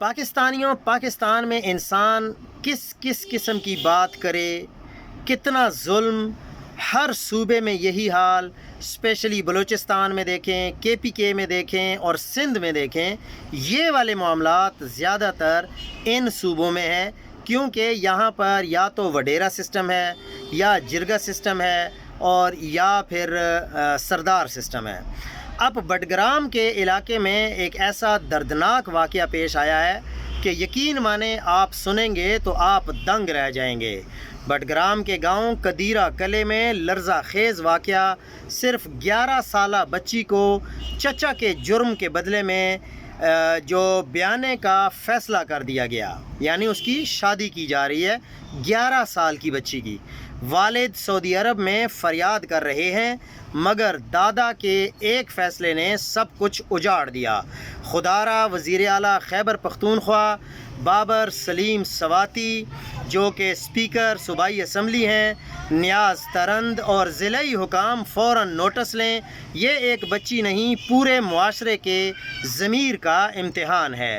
پاکستانیوں، پاکستان میں انسان کس کس قسم کی بات کرے، کتنا ظلم، ہر صوبے میں یہی حال، اسپیشلی بلوچستان میں دیکھیں، کے پی کے میں دیکھیں اور سندھ میں دیکھیں، یہ والے معاملات زیادہ تر ان صوبوں میں ہیں، کیونکہ یہاں پر یا تو وڈیرا سسٹم ہے، یا جرگا سسٹم ہے، اور یا پھر سردار سسٹم ہے۔ اب بٹگرام کے علاقے میں ایک ایسا دردناک واقعہ پیش آیا ہے کہ یقین مانیں آپ سنیں گے تو آپ دنگ رہ جائیں گے۔ بٹگرام کے گاؤں قدیرہ کلے میں لرزہ خیز واقعہ، صرف 11 سالہ بچی کو چچا کے جرم کے بدلے میں جو بیانے کا فیصلہ کر دیا گیا، یعنی اس کی شادی کی جا رہی ہے 11 سال کی بچی کی۔ والد سعودی عرب میں فریاد کر رہے ہیں، مگر دادا کے ایک فیصلے نے سب کچھ اجاڑ دیا۔ خدارہ وزیر اعلیٰ خیبر پختونخوا بابر سلیم سواتی، جو کہ اسپیکر صوبائی اسمبلی ہیں، نیاز ترند اور ضلعی حکام فوراً نوٹس لیں، یہ ایک بچی نہیں، پورے معاشرے کے ضمیر کا امتحان ہے۔